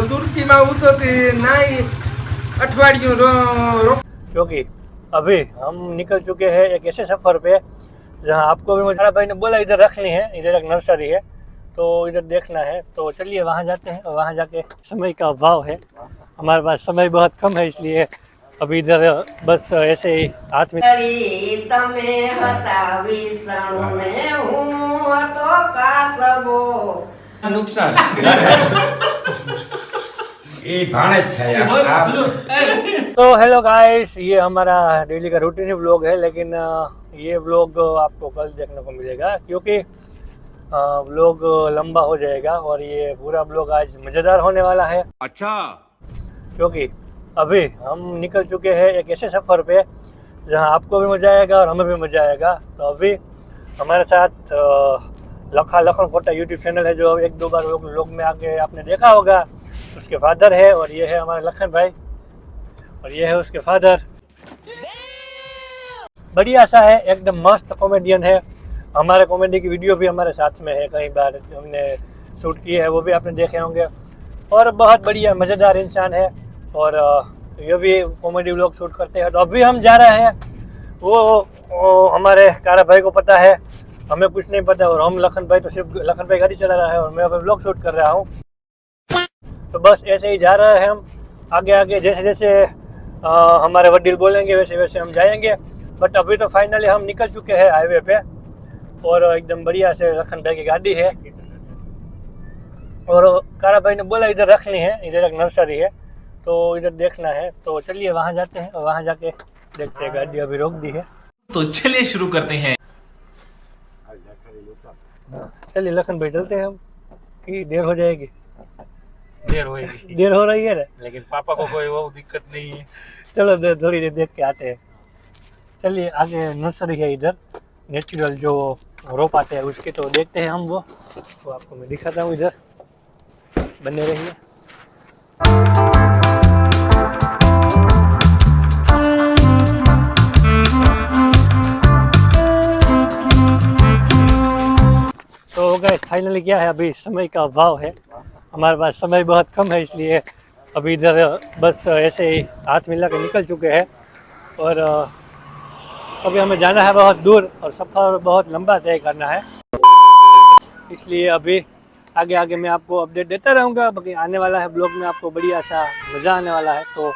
तुर्की में उतरती नहीं अठवाडियों क्योंकि अभी हम निकल चुके हैं एक ऐसे सफ़र पे जहाँ आपको भी मुझे भाई ने बोला इधर रखनी है, इधर एक नर्सरी है तो इधर देखना है। तो चलिए वहाँ जाते हैं और वहाँ जाके समय का अभाव है, हमारे पास समय बहुत कम है, इसलिए अभी इधर बस ऐसे ही हाथ में नुकसान तो हेलो गाइस, ये हमारा डेली का रूटीन ही व्लॉग है, लेकिन ये व्लॉग आपको कल देखने को मिलेगा क्योंकि व्लॉग लंबा हो जाएगा और ये पूरा व्लॉग आज मज़ेदार होने वाला है। अच्छा, क्योंकि अभी हम निकल चुके हैं एक ऐसे सफ़र पे जहां आपको भी मज़ा आएगा और हमें भी मज़ा आएगा। तो अभी हमारे साथ लखन कोटा यूट्यूब चैनल है जो एक दो बार व्लॉग में आके आपने देखा होगा, उसके फादर है और ये है हमारे लखन भाई और ये है उसके फादर। बढ़िया सा है, एकदम मस्त कॉमेडियन है। हमारे कॉमेडी की वीडियो भी हमारे साथ में है, कई बार हमने शूट की है, वो भी आपने देखे होंगे और बहुत बढ़िया मज़ेदार इंसान है और ये भी कॉमेडी व्लॉग शूट करते हैं। तो अभी हम जा रहे हैं, वो हमारे कारा भाई को पता है, हमें कुछ नहीं पता और हम लखन भाई तो सिर्फ लखन भाई गाड़ी चला रहा है और मैं अभी व्लॉग शूट कर रहा हूँ। तो बस ऐसे ही जा रहे हैं हम, आगे आगे जैसे जैसे हमारे वडील बोलेंगे वैसे वैसे हम जाएंगे। बट अभी तो फाइनली हम निकल चुके हैं हाईवे पे और एकदम बढ़िया से लखन भाई की गाड़ी है और कारा भाई ने बोला इधर रखनी है, इधर एक नर्सरी है तो इधर देखना है। तो चलिए वहाँ जाते हैं और वहाँ जाके देखते हैं, गाड़ी अभी रोक दी है। तो चलिए शुरू करते हैं। चलिए लखन भाई चलते हैं हम, कि देर हो जाएगी। देर होएगी, देर हो रही है ना, लेकिन पापा को कोई वो दिक्कत नहीं है। चलो थोड़ी देर देख के आते हैं। चलिए आगे नर्सरी है, इधर नेचुरल जो रोप आते हैं उसके तो देखते हैं हम, वो तो आपको मैं दिखाता हूँ, इधर बने रहिए। तो गाइस फाइनली क्या है, अभी समय का अभाव है, हमारे पास समय बहुत कम है, इसलिए अभी इधर बस ऐसे ही हाथ मिला के निकल चुके हैं और अभी हमें जाना है बहुत दूर और सफ़र बहुत लंबा तय करना है, इसलिए अभी आगे आगे मैं आपको अपडेट देता रहूँगा। बाकी आने वाला है ब्लॉग में आपको बढ़िया सा मज़ा आने वाला है, तो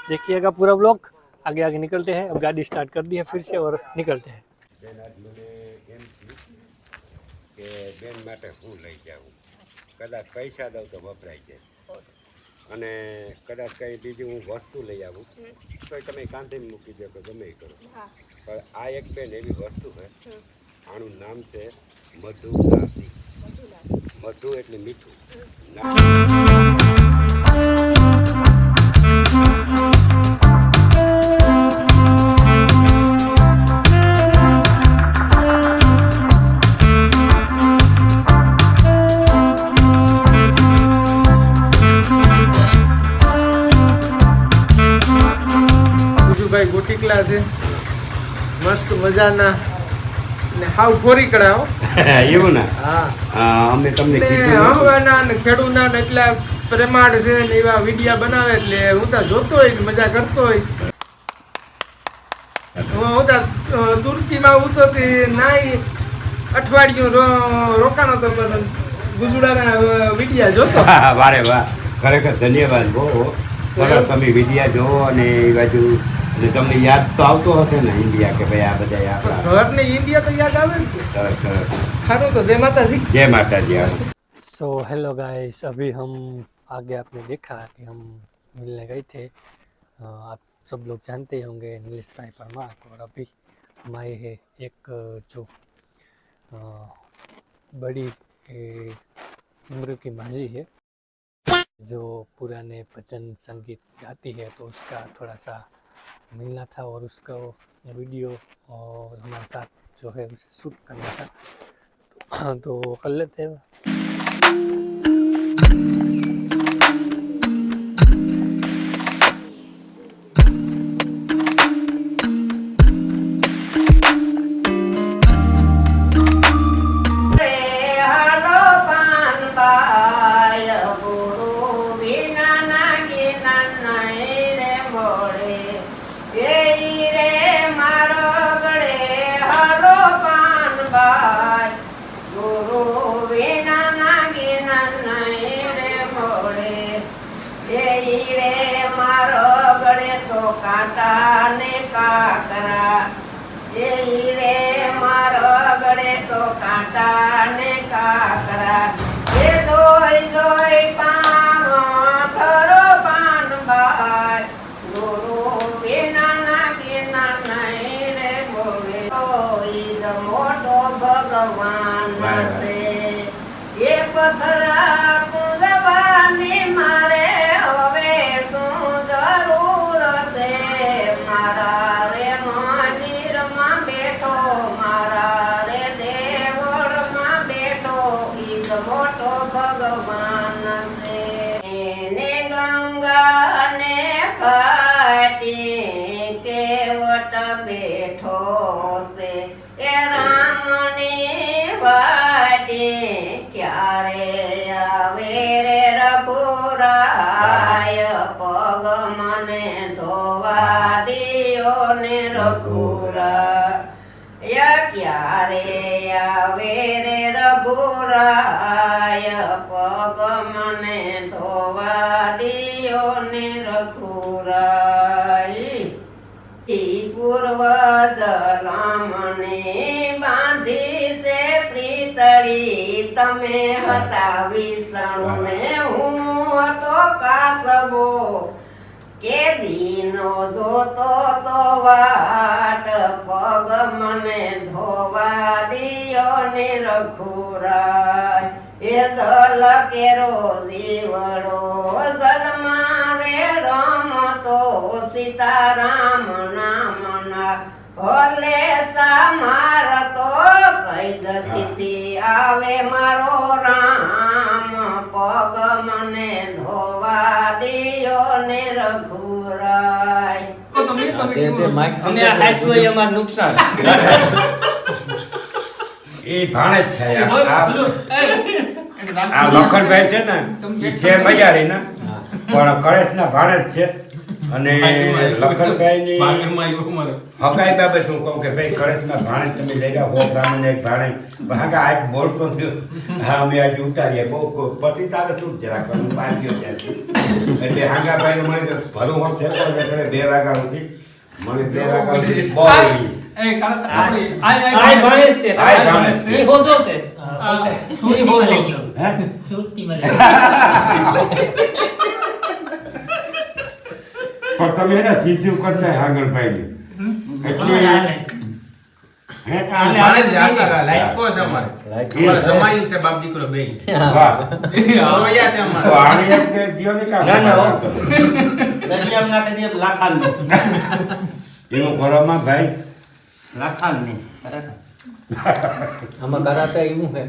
देखिएगा पूरा ब्लॉग। आगे आगे निकलते हैं, अब गाड़ी स्टार्ट कर दी है फिर से और निकलते हैं। બેન માટે હું લઈ જાઉં, કદાચ પૈસા દઉં તો વપરાઈ જાય અને કદાચ કંઈ બીજી હું વસ્તુ લઈ આવું તો તમે કાંધીને મૂકી દો કે ગમે એ કરો, પણ આ એક બેન એવી વસ્તુ છે, આનું નામ છે મધુ લાસી. મધુ એટલે મીઠું. ભાઈ ગોટીકલા છે મસ્ત મજાના ને હાવ ફોરી કડાવો એવું ને? હા, અમે તમને કીધું હવાના ને ખેડૂના ને એટલા પ્રેમાળ છે ને એવા વિડિયા બનાવે એટલે હું તો જોતો હોય ને મજા કરતો હોય. હું તો તુર્કીમાં ઉતરતી નહીં અઠવાડિયું રોકાણો તો ગુજડાના વિડિયા જોતો. વારે વાહ, ખરેખર ધન્યવાદ. બહુ સરસ તમે વિડિયા જોવો અને એ બાજુ એટલે તમને યાદ તો આવતો હશે ને ઇન્ડિયા કે ભાઈ આ બધા આપણા ઘરને ઇન્ડિયા તો યાદ આવે ને. સરસ સરસ. સારું તો જય માતાજી. जय माता जी. सो हेलो गाइस, अभी हम आगे आपने देखा कि हम मिलने गए थे, आप सब लोग जानते होंगे नीलेश भाई परमार, और अभी हम आए हैं एक जो बड़ी उम्र की माजी है जो पुराने भजन संगीत गाती है, तो उसका थोड़ा सा मिलना था और उसका वीडियो और हमारे साथ जो है उसे शूट करना था, तो कर लेते हैं। કાંટા ને કાકરા એ રે મારો ગળે તો કાંટા ને કાકરા એ જોઈ જોઈ પાનો થરો પાનબાઈ ગુરુ વિના ના ગિના નહીં રે બોલે ઈદ મોટો ભગવાન છે એ પથરા પૂજવાની મારે હવે શું જરૂર છે મારા રે મંદિરમાં બેઠો મારા રે દેવળમાં બેઠો ઈદ મોટો ભગવાન છે એને ગંગા ને કાટી કેવટ બેઠો છે એ રામની વાટી ક્યારે આવે રે રઘુરાય પગ મને ધોવા દિયો ને રઘુરાય ક્યારે આવે રે રઘુરાય પગ મને ધોવા દિયો ને રઘુરાય પૂર્વ દલામને બાંધી છે પ્રીતળી તમે હતા વિષ્ણુ ને હું હતો કાસબો કે દીનો જોતો તો વાટ પગ મને ધોવા દિયો ને રઘુરાય એ જલ કેરો દીવડો જલમાં રે રમતો સીતારામ નામના ભલે મારતો કઈ દશીથી આવે મારો રામ પગ મને ધોવા દિયો ને રઘુરાય અમે આ હાસવું એ અમારું નુકસાન એ ભાણે જ થાય આ લખનભાઈ છે ને એ છે મજારી ને પણ કળેશના ભાણે જ છે અને લખનભાઈની હગાઈ બાબત હું કહું કે ભાઈ કળેશના ભાણે તમે લઈ ગયા હો બ્રાહ્મણ એક ભાણે હાગા આજ બોલતો થયો હા અમે આજે ઉતારીએ બહુ પછી તારે શું જરાક હું બાંધ્યો ત્યાંથી એટલે હાગાભાઈ મને ભરું હોત થયો 2 વાગ્યા સુધી મને 2 વાગ્યા સુધી બહુ પણ તમે એને સીધું કરતા આંગણભાઈ એટલે જમાયું છે બાપ દીકરો બે વાહ રોયા છે અમારે તો આની વખતે જીઓ ને કામ દરિયામાં નાખી દે લાખાન એવું કરવામાં ભાઈ લાખાન ને આમાં કરાતા એવું છે